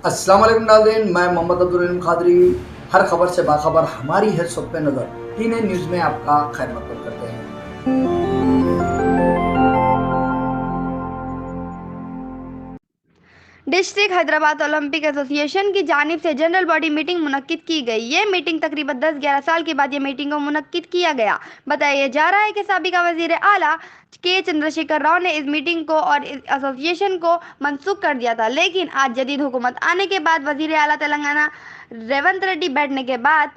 अस्सलाम वालेकुम नाज़रीन, मैं मोहम्मद अब्दुल रहीम खादरी। हर खबर से बाखबर हमारी है सब पे नज़र। टीने न्यूज़ में आपका खैर मकदम करते हैं। डिस्ट्रिक्ट हैदराबाद ओलंपिक एसोसिएशन की जानिब से जनरल बॉडी मीटिंग मुनक्किद की गई। ये मीटिंग तकरीबन 10-11 साल के बाद ये मीटिंग को मुनक्किद किया गया। बताया जा रहा है कि साबिका वजीर आला के चंद्रशेखर राव ने इस मीटिंग को और इस एसोसिएशन को मनसूख कर दिया था, लेकिन आज जदीद हुकूमत आने के बाद वजीर आला तेलंगाना रेवंत रेड्डी बैठने के बाद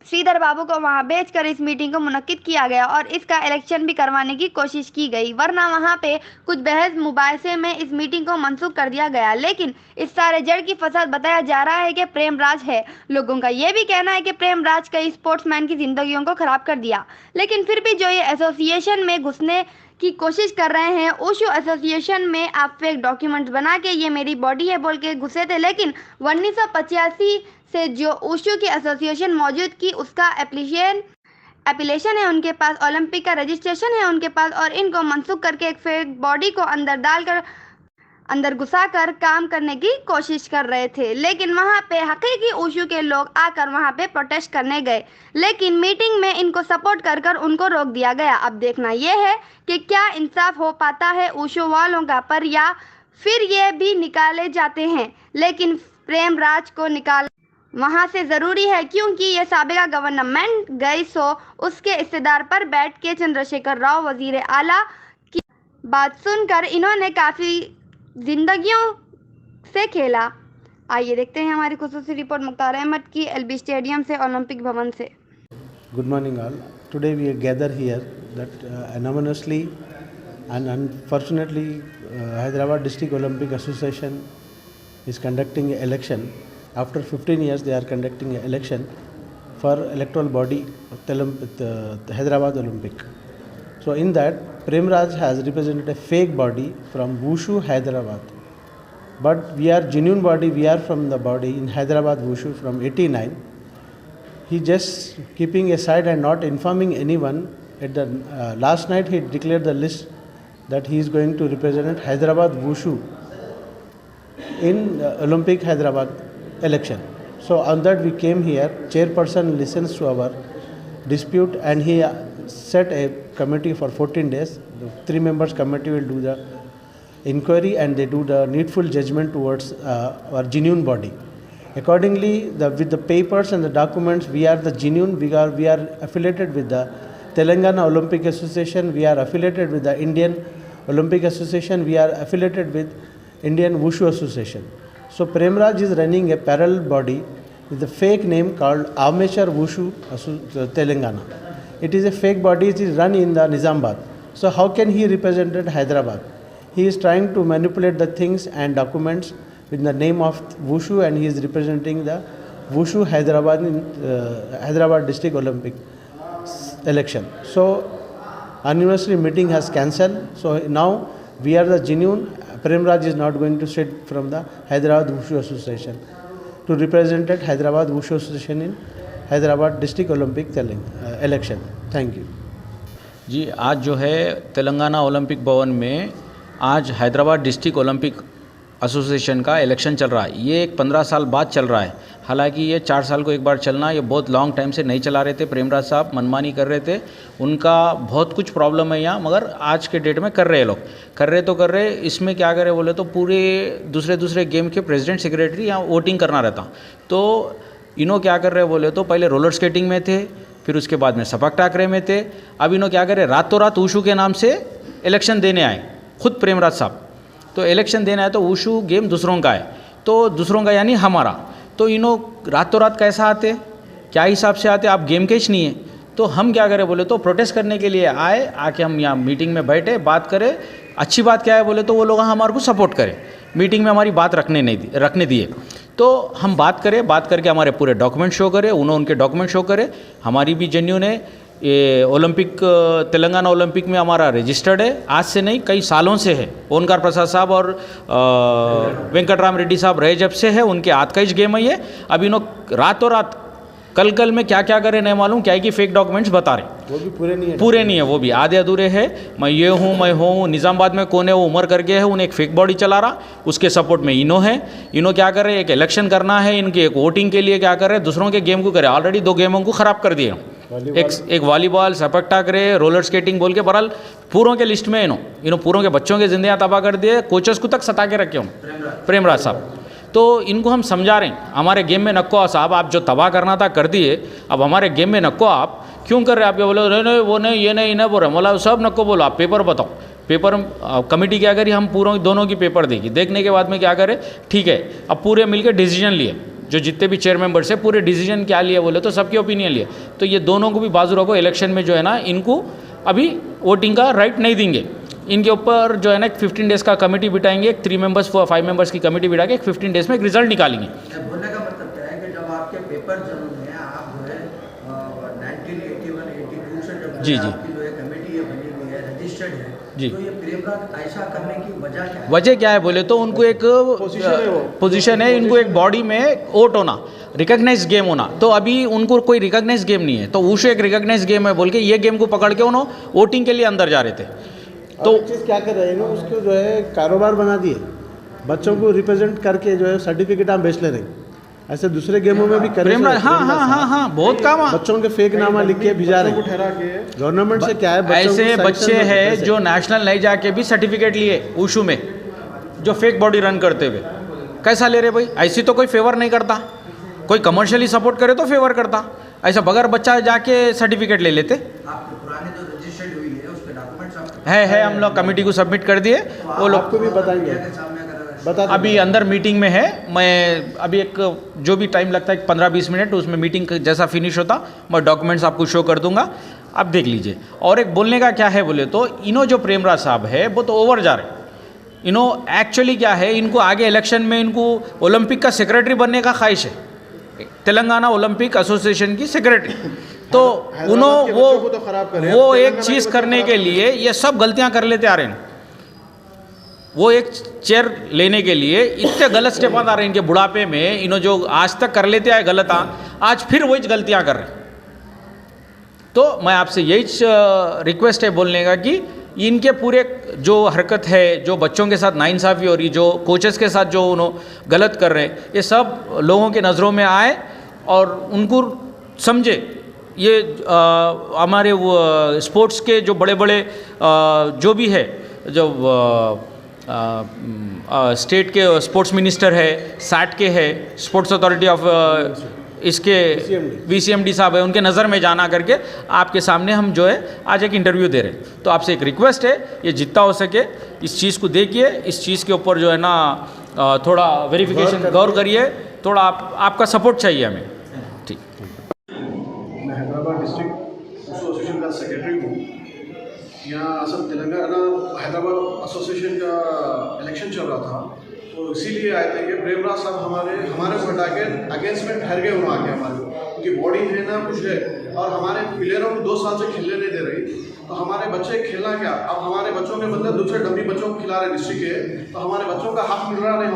श्रीधर बाबू को वहां भेजकर इस मीटिंग को मुनक्किद किया गया और इसका इलेक्शन भी करवाने की कोशिश की गई, वरना वहां पे कुछ बहस मुबाहिसे में इस मीटिंग को मनसूख कर दिया गया। लेकिन इस सारे जड़ की फसाद बताया जा रहा है कि प्रेमराज है। लोगों का यह भी कहना है कि प्रेमराज कई स्पोर्ट्समैन की जिंदगियों को खराब कर दिया, लेकिन फिर भी जो ये एसोसिएशन में घुसने की कोशिश कर रहे हैं, ओशो एसोसिएशन में आप फेक डॉक्यूमेंट्स बना के ये मेरी बॉडी है बोल के घुसे थे, लेकिन 1985 से जो ओशो की एसोसिएशन मौजूद की उसका एप्लीकेशन है उनके पास, ओलंपिक का रजिस्ट्रेशन है उनके पास, और इनको मनसूख करके एक फेक बॉडी को अंदर घुसाकर काम करने की कोशिश कर रहे थे। लेकिन वहां पे हकीकी ओशो के लोग आकर वहां पे प्रोटेस्ट करने गए, लेकिन मीटिंग में इनको सपोर्ट कर कर उनको रोक दिया गया। अब देखना यह है कि क्या इंसाफ हो पाता है ओशो वालों का पर, या फिर ये भी निकाले जाते हैं। लेकिन प्रेमराज को निकाल वहां से ज़रूरी है, क्योंकि ये साबिका गवर्नमेंट गई सो उसके इस्तेदार पर बैठ के चंद्रशेखर राव वजीर आला की बात सुनकर इन्होंने काफ़ी जिंदगियों से खेला। आइए देखते हैं हमारी खुसूसी रिपोर्ट मुख्तार अहमद की एलबी स्टेडियम से, ओलंपिक भवन से। Good morning all. Today we gather here that anonymously and unfortunately Hyderabad District Olympic Association is conducting an election. After 15 years they are conducting an election for electoral body of the Hyderabad Olympic. So in that Premraj has represented a fake body from Wushu Hyderabad. But we are genuine body, we are from the body in Hyderabad Wushu from 89. He just keeping aside and not informing anyone. At the last night he declared the list that he is going to represent Hyderabad Wushu in Olympic Hyderabad election. So on that we came here. Chairperson listens to our dispute and he set a committee for 14 days. The 3 members committee will do the inquiry and they do the needful judgment towards our genuine body. Accordingly, with the papers and the documents, we are the genuine. We are affiliated with the Telangana Olympic Association. We are affiliated with the Indian Olympic Association. We are affiliated with Indian Wushu Association. So Premraj is running a parallel body with a fake name called Amateur Wushu Telangana. It is a fake body. It is run in the Nizamabad. So how can he represent Hyderabad? He is trying to manipulate the things and documents with the name of Wushu, and he is representing the Wushu Hyderabad in Hyderabad District Olympic election. So anniversary meeting has cancelled. So now we are the genuine. Premraj is not going to sit from the Hyderabad Wushu Association to represent Hyderabad Wushu Association in Hyderabad District Olympic election. Thank you. जी, आज जो है Telangana Olympic भवन में आज Hyderabad district Olympic association का election चल रहा है। ये एक 15 साल बाद चल रहा है। हालांकि ये 4 साल को एक बार चलना, ये बहुत लॉन्ग टाइम से नहीं चला रहे थे। प्रेमराज साहब मनमानी कर रहे थे, उनका बहुत कुछ प्रॉब्लम है यहाँ, मगर आज के डेट में कर रहे लोग, कर रहे। इसमें क्या करे बोले तो पूरे दूसरे गेम के प्रेसिडेंट सेक्रेटरी यहाँ वोटिंग करना रहता। तो इन्हों क्या कर रहे बोले तो पहले रोलर स्केटिंग में थे, फिर उसके बाद में सपक टाकरे में थे। अब इन्हों क्या करे, रातों रात वुशु के नाम से इलेक्शन देने आए, खुद प्रेमराज साहब। तो इलेक्शन देना है तो वुशु गेम दूसरों का है, तो दूसरों का यानी हमारा। तो इन्हों रातों रात कैसा आते, क्या हिसाब से आते, आप गेम के ही नहीं है। तो हम क्या करें बोले तो प्रोटेस्ट करने के लिए आए, आके हम यहाँ मीटिंग में बैठे, बात करें। अच्छी बात क्या है बोले तो वो लोग हमारे को सपोर्ट करें, मीटिंग में हमारी बात रखने दिए। तो हम बात करके हमारे पूरे डॉक्यूमेंट शो करें, उनके डॉक्यूमेंट शो करें। हमारी भी जेन्यून है, ये ओलंपिक तेलंगाना ओलंपिक में हमारा रजिस्टर्ड है, आज से नहीं कई सालों से है। ओंकार प्रसाद साहब और वेंकटराम रेड्डी साहब रहे जब से है, उनके हाथ का ही गेम है ये। अब इन्हों रातों रात कल में क्या क्या करे नहीं मालूम, क्या है कि फेक डॉक्यूमेंट्स बता रहे, वो भी पूरे नहीं है। पूरे नहीं है, वो भी आधे अधूरे है। मैं ये हूँ, मैं हूँ, निज़ामाबाद में कौन है वो उमर करके है, उन्हें एक फेक बॉडी चला रहा, उसके सपोर्ट में इनो है। इनो क्या कर रहे हैं, एक इलेक्शन करना है इनके, एक वोटिंग के लिए क्या कर रहे हैं, दूसरों के गेम को करे, ऑलरेडी 2 गेमों को ख़राब कर दिए। एक वॉलीबॉल, सपक टाकरे, रोलर स्केटिंग बोल के, बहरहाल पूरों के लिस्ट में इनो पूरों के बच्चों की जिंदगियाँ तबाह कर दिए, कोचेस को तक सता के रखे हूँ, प्रेमराज साहब। तो इनको हम समझा रहे हैं, हमारे गेम में नक्को साहब, आप जो तबाह करना था कर दिए, अब हमारे गेम में नक्को आप क्यों कर रहे हैं? आप ये बोलो नहीं वो नहीं, ये नहीं, इन्हें बोल रहे, बोला सब नक्को बोलो, आप पेपर बताओ। पेपर कमेटी क्या करी, हम पूरों दोनों की पेपर देगी, देखने के बाद में क्या करे, ठीक है, अब पूरे मिलकर डिसीजन लिए, जो जितने भी चेयर मेंबर्स है पूरे डिसीजन क्या लिए बोले तो सबकी ओपिनियन लिए। तो ये दोनों को भी बाजू रखो, इलेक्शन में जो है ना इनको अभी वोटिंग का राइट नहीं देंगे, इनके ऊपर जो है ना 15 डेज़ का कमेटी बिठाएंगे, एक 3 मेंबर्स 5 मेंबर्स की कमेटी बिठा के एक 15 डेज़ में एक रिजल्ट निकालेंगे। बोलने का मतलब क्या है कि जब आपके पेपर चल रहे हैं, आप जो है 1981-82 से जब जी, आपकी जो है कमेटी है बनी हुई है, रजिस्टर्ड है, जी। तो ये प्रेमराज ऐसा करने की वजह क्या है? वजह क्या है बोले तो उनको एक पोजीशन है, इनको एक बॉडी में वोट होना, रिकॉग्नाइज गेम होना, तो अभी उनको कोई रिकॉग्नाइज गेम नहीं है, तो उसे एक रिकॉग्नाइज गेम है बोल के ये गेम को पकड़ के उन्होंने वोटिंग के लिए अंदर जा रहे थे। तो चीज़ क्या कर रहे हैं ना, उसको जो है कारोबार बना दिए, बच्चों को रिप्रेजेंट करके जो है सर्टिफिकेट हम बेच ले रहे हैं। ऐसे दूसरे गेमों में भी करें। हाँ, बहुत काम है। बच्चों के फेक नामा लिख के भिजा रहे हैं। गवर्नमेंट से क्या है, ऐसे बच्चे हैं जो नेशनल नहीं जाके भी सर्टिफिकेट लिए ऊशू में, जो फेक बॉडी रन करते हुए, कैसा ले रहे भाई? ऐसी तो कोई फेवर नहीं करता, कोई कमर्शियली सपोर्ट करे तो फेवर करता, ऐसा बगैर बच्चा जाके सर्टिफिकेट ले लेते। आपके पुराने जो रजिस्टर्ड हुई है उसके डॉक्यूमेंट्स है हम लोग कमेटी को सबमिट कर दिए, वो लोग आपको भी बताएंगे, अभी अंदर मीटिंग में है। मैं अभी एक जो भी टाइम लगता है 15-20 मिनट, उसमें मीटिंग जैसा फिनिश होता मैं डॉक्यूमेंट्स आपको शो कर दूंगा, आप देख लीजिए। और एक बोलने का क्या है बोले तो इनो जो प्रेमराज साहब है वो तो ओवर जा रहे, इनो एक्चुअली क्या है, इनको आगे इलेक्शन में इनको ओलंपिक का सेक्रेटरी बनने का ख्वाहिश है, तेलंगाना ओलंपिक एसोसिएशन की सेक्रेटरी। तो उन्होंने वो एक चीज़ करने के लिए ये सब गलतियां कर लेते आ रहे हैं, वो एक चेयर लेने के लिए इतने गलत स्टेप आ रहे हैं इनके बुढ़ापे में, इन्हों जो आज तक कर लेते आए गलत, आज फिर वही गलतियां कर रहे हैं। तो मैं आपसे यही रिक्वेस्ट है बोलने का कि इनके पूरे जो हरकत है, जो बच्चों के साथ नाइंसाफ़ी हो रही, जो कोचेस के साथ जो उन्होंने गलत कर रहे हैं, ये सब लोगों के नज़रों में आए और उनको समझे। ये हमारे वो स्पोर्ट्स के जो बड़े बड़े जो भी है, जो स्टेट के स्पोर्ट्स मिनिस्टर है, सैट के है, स्पोर्ट्स अथॉरिटी ऑफ इसके VCMD साहब है, उनके नज़र में जाना करके आपके सामने हम जो है आज एक इंटरव्यू दे रहे हैं। तो आपसे एक रिक्वेस्ट है, ये जितना हो सके इस चीज़ को देखिए, इस चीज़ के ऊपर जो है ना थोड़ा वेरिफिकेशन गौर करिए, थोड़ा आपका सपोर्ट चाहिए हमें। ठीक, मैं हैदराबाद डिस्ट्रिक्ट एसोसिएशन का सेक्रेटरी हूँ। यहाँ असल तेलंगाना हैदराबाद एसोसिएशन का इलेक्शन चल रहा था, तो इसीलिए आए थे कि प्रेमराज साहब हमारे को हटा के अगेंस्ट में ठहर गए वहाँ आके हमारे को, क्योंकि बॉडी है ना कुछ है, और हमारे प्लेयरों को 2 साल से खेलने नहीं दे रही, तो हमारे बच्चे खेलना क्या? अब हमारे बच्चों के बदले दूसरे डमी बच्चों को खिला रहे डिस्ट्रिक्ट के, तो हमारे बच्चों का हक मिल रहा नहीं,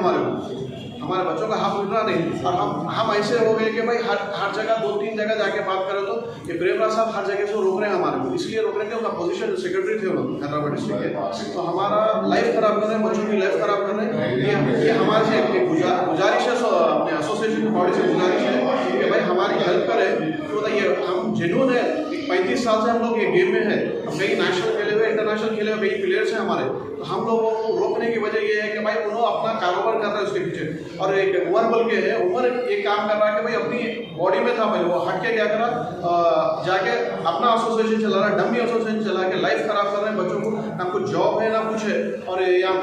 हमारे बच्चों का हक मिल रहा नहीं। और हम ऐसे हो गए कि भाई हर जगह 2-3 जगह जाके बात करो तो ये प्रेमराज साहब हर जगह से रोक रहे हैं हमारे को, इसलिए रोक रहे हैं कि उनका पोजीशन सेक्रेटरी थे उन्होंने हैदराबाद डिस्ट्रिक्ट के, तो हमारा लाइफ खराब कर रहे हैं, बच्चों की लाइफ खराब कर रहे हैं। ये हमारे से एक गुजारिश है, अपने एसोसिएशन की बॉडी से गुजारिश है कि भाई हमारी हेल्प करें। तो ये हम जेन्युइन है, 35 साल से हम लोग ये गेम में है, हम कई नेशनल खेले हुए, इंटरनेशनल खेले हुए कई प्लेयर्स हैं हमारे, तो हम लोगों को रोकने की वजह ये है कि भाई उन्होंने अपना कारोबार कर रहा है उसके पीछे। और एक उमर बोल के है, उमर एक काम कर रहा है कि भाई अपनी बॉडी में था भाई, वो हट के क्या करा, जाके अपना एसोसिएशन चला रहा है, डमी एसोसिएशन चला के लाइफ खराब कर रहे हैं बच्चों को, ना कुछ जॉब है ना कुछ है। और यहाँ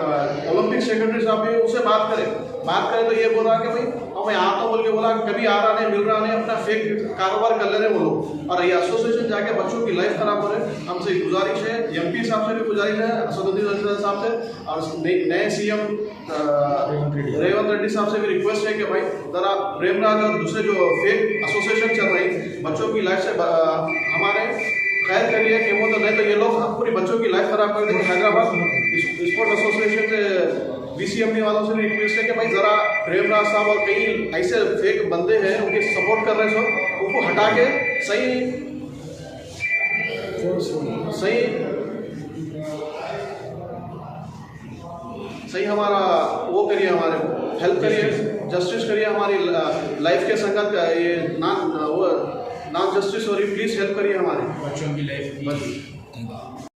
ओलंपिक सेक्रेटरी साहब भी उससे बात करें तो ये बोल रहा है कि भाई मैं आता हूँ बोल के बोला, कभी आ रहा नहीं, मिल रहा नहीं, अपना फेक कारोबार कर ले रहे वो लोग, और ये एसोसिएशन जाके बच्चों की लाइफ खराब हो रहे। हमसे गुजारिश है, MP साहब से भी गुजारिश है, असदुद्दीन साहब से, और नए CM रेवंत रेड्डी साहब से भी रिक्वेस्ट है कि भाई जरा प्रेमराज और दूसरे जो फेक एसोसिएशन चल रही बच्चों की लाइफ से हमारे खैर करिए कि वो तो नहीं तो ये लोग पूरी बच्चों की लाइफ खराब कर देंगे। हैदराबाद स्पोर्ट एसोसिएशन से VCMD वालों से भी रिक्वेस्ट है कि भाई जरा प्रेमराज साहब और कई ऐसे फेक बंदे हैं उनके सपोर्ट कर रहे हैं, उनको उनको हटा के सही हमारा वो करिए, हमारे हेल्प करिए, जस्टिस करिए हमारी लाइफ के संगत का ये नॉन जस्टिस हो रही, प्लीज़ हेल्प करिए हमारे बच्चों की लाइफ की।